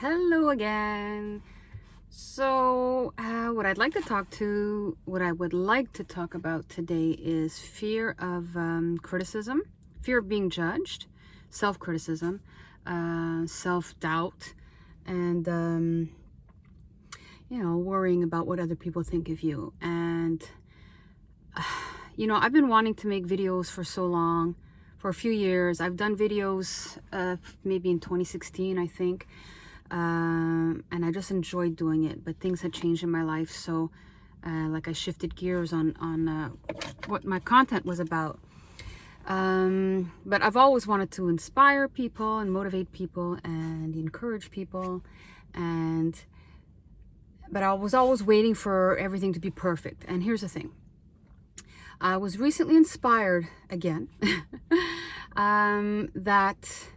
Hello again. So, what I would like to talk about today is fear of criticism, fear of being judged, self-criticism, self-doubt, and worrying about what other people think of you. And I've been wanting to make videos for so long, for a few years. I've done videos, maybe in 2016, I think. And I just enjoyed doing it, but things had changed in my life, so like I shifted gears on what my content was about. But I've always wanted to inspire people and motivate people and encourage people, but I was always waiting for everything to be perfect. And here's the thing: I was recently inspired again that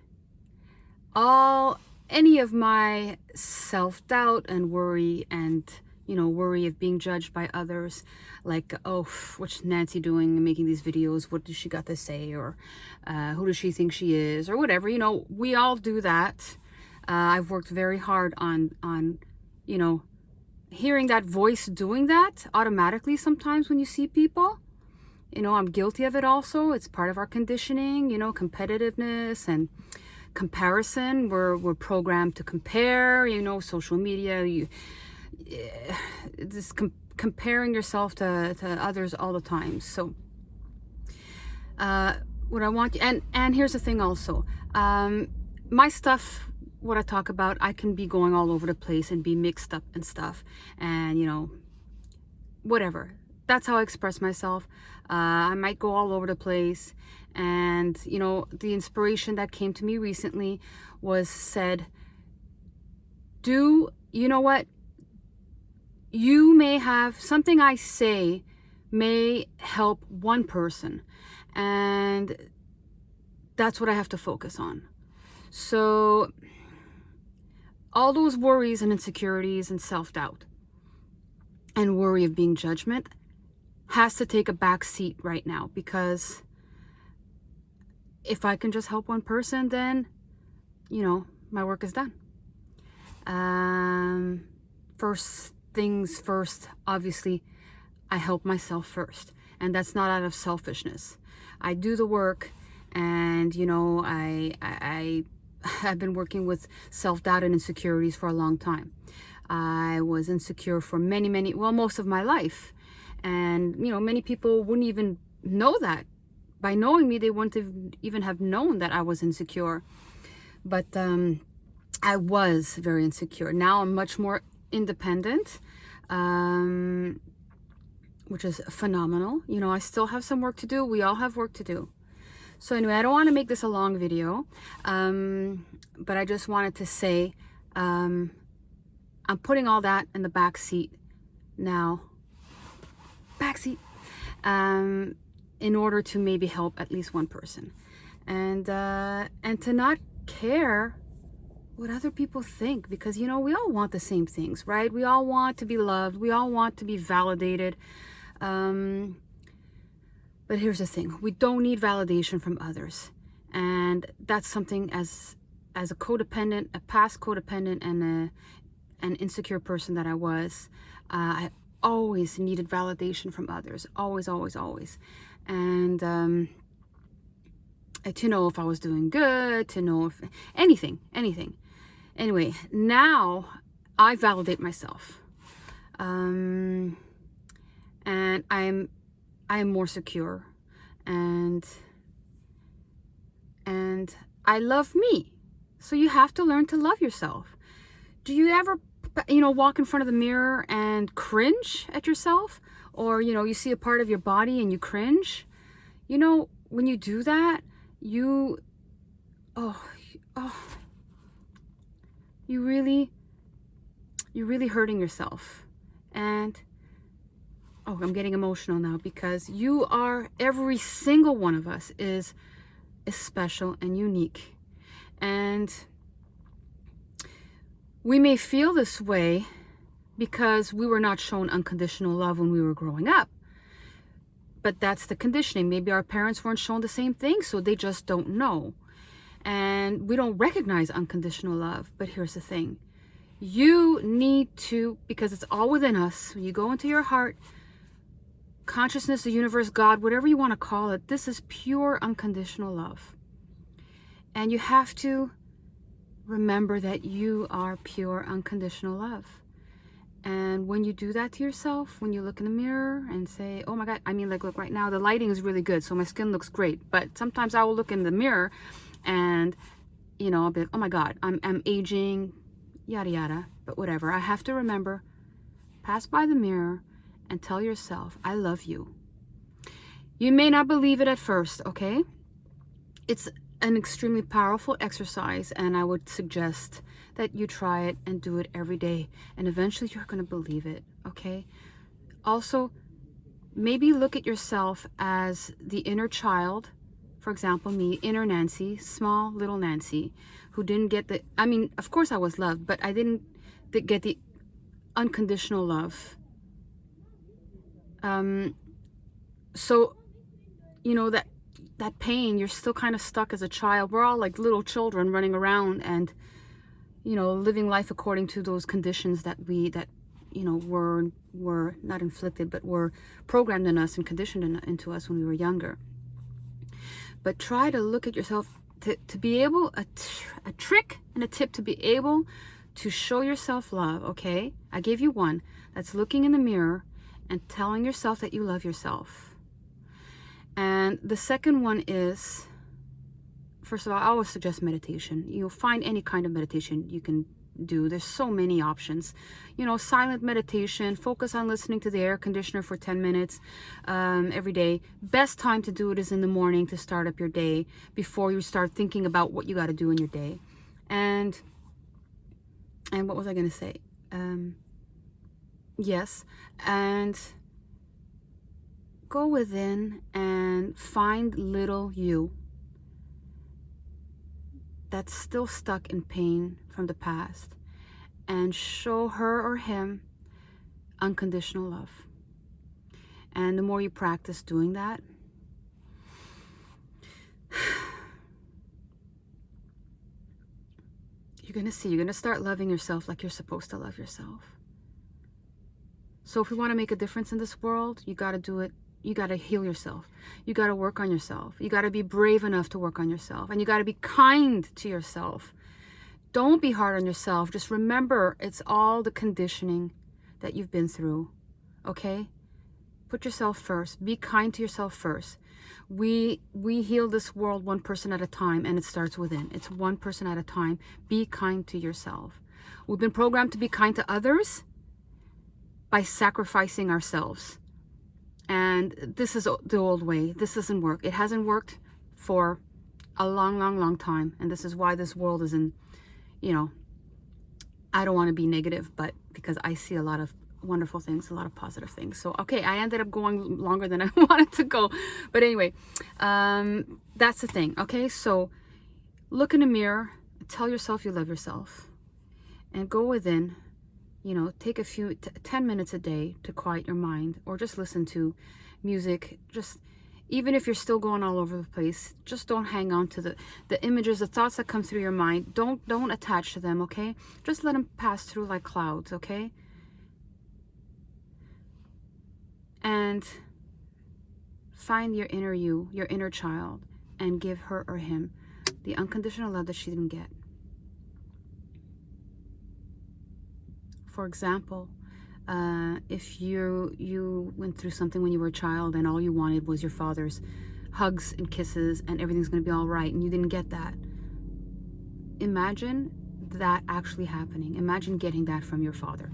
any of my self-doubt and worry and worry of being judged by others, like, oh, what's Nancy doing making these videos, what does she got to say, or who does she think she is, or whatever. We all do that. I've worked very hard on hearing that voice doing that automatically sometimes when you see people. I'm guilty of it also. It's part of our conditioning, competitiveness and comparison. We're programmed to compare, social media, comparing yourself to others all the time. So what I want, and here's the thing also, my stuff, what I talk about, I can be going all over the place and be mixed up and stuff, and whatever. That's how I express myself. I might go all over the place. And, the inspiration that came to me recently was said, you know what? You may have something I say may help one person. And that's what I have to focus on. So all those worries and insecurities and self-doubt and worry of being judgment has to take a back seat right now, because if I can just help one person, then, my work is done. First things first, obviously, I help myself first. And that's not out of selfishness. I do the work, and, I've been working with self-doubt and insecurities for a long time. I was insecure for most of my life. And, many people wouldn't even know that. By knowing me, they wouldn't even have known that I was insecure. But I was very insecure. Now I'm much more independent, which is phenomenal. I still have some work to do. We all have work to do. So anyway, I don't want to make this a long video, but I just wanted to say I'm putting all that in the back seat now. Backseat. In order to maybe help at least one person, and to not care what other people think, because we all want the same things, right? We all want to be loved, we all want to be validated, but here's the thing: we don't need validation from others. And that's something, as a codependent, a past codependent, and an insecure person that I was, I always needed validation from others, always. And to know if I was doing good, to know if anything. Anyway, now I validate myself, and I am more secure, and I love me. So you have to learn to love yourself. Do you ever walk in front of the mirror and cringe at yourself? Or, you see a part of your body and you cringe? When you do that, you're really hurting yourself. And, I'm getting emotional now, because every single one of us is special and unique. And we may feel this way because we were not shown unconditional love when we were growing up. But that's the conditioning. Maybe our parents weren't shown the same thing, so they just don't know. And we don't recognize unconditional love. But here's the thing: You need to, because it's all within us. When you go into your heart, consciousness, the universe, God, whatever you want to call it, this is pure unconditional love. And you have to remember that you are pure unconditional love. And when you do that to yourself, when you look in the mirror and say, oh my God, I mean, like, look, right now the lighting is really good, so my skin looks great. But sometimes I will look in the mirror and, you know, I'll be like, oh my God, I'm aging, yada, yada. But whatever, I have to remember, pass by the mirror and tell yourself, I love you. You may not believe it at first, okay? It's an extremely powerful exercise, and I would suggest that you try it and do it every day, and eventually you're going to believe it, okay? Also, maybe look at yourself as the inner child. For example, me, inner Nancy, small little Nancy, who didn't get the, I mean, of course I was loved, but I didn't get the unconditional love. So, you know, that pain, you're still kind of stuck as a child. We're all like little children running around and, you know, living life according to those conditions that you know, were not inflicted, but were programmed in us and conditioned into us when we were younger. But try to look at yourself, to be able, a trick and a tip to be able to show yourself love, okay? I gave you one. That's looking in the mirror and telling yourself that you love yourself. And the second one is, first of all, I always suggest meditation. You'll find any kind of meditation you can do. There's so many options. You know, silent meditation, focus on listening to the air conditioner for 10 minutes every day. Best time to do it is in the morning to start up your day before you start thinking about what you got to do in your day. And what was I going to say? Yes. And go within and find little you that's still stuck in pain from the past, and show her or him unconditional love. And the more you practice doing that, you're going to start loving yourself like you're supposed to love yourself. So if we want to make a difference in this world, you got to do it. You got to heal yourself. You got to work on yourself. You got to be brave enough to work on yourself. And you got to be kind to yourself. Don't be hard on yourself. Just remember, it's all the conditioning that you've been through. Okay? Put yourself first. Be kind to yourself first. We heal this world one person at a time, and it starts within. It's one person at a time. Be kind to yourself. We've been programmed to be kind to others by sacrificing ourselves. And this is the old way. This doesn't work. It hasn't worked for a long, long, long time. And this is why this world is in, you know, I don't want to be negative, but because I see a lot of wonderful things, a lot of positive things. So, okay, I ended up going longer than I wanted to go. But anyway, that's the thing. Okay, so look in the mirror, tell yourself you love yourself, and go within. You know, take a few 10 minutes a day to quiet your mind, or just listen to music. Just, even if you're still going all over the place, just don't hang on to the images, the thoughts that come through your mind. Don't attach to them, okay? Just let them pass through like clouds, okay? And find your inner you, your inner child, and give her or him the unconditional love that she didn't get. For example, if you went through something when you were a child and all you wanted was your father's hugs and kisses and everything's going to be all right, and you didn't get that, imagine that actually happening. Imagine getting that from your father.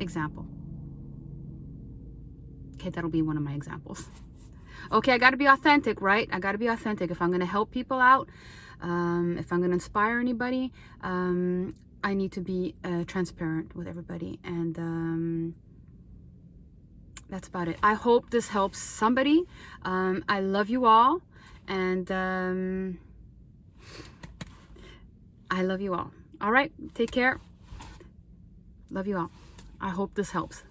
Example. Okay, that'll be one of my examples. Okay, I got to be authentic, right? I got to be authentic. If I'm going to help people out, if I'm going to inspire anybody, I need to be transparent with everybody, and that's about it. I hope this helps somebody. I love you all, and I love you all. All right, take care. Love you all. I hope this helps.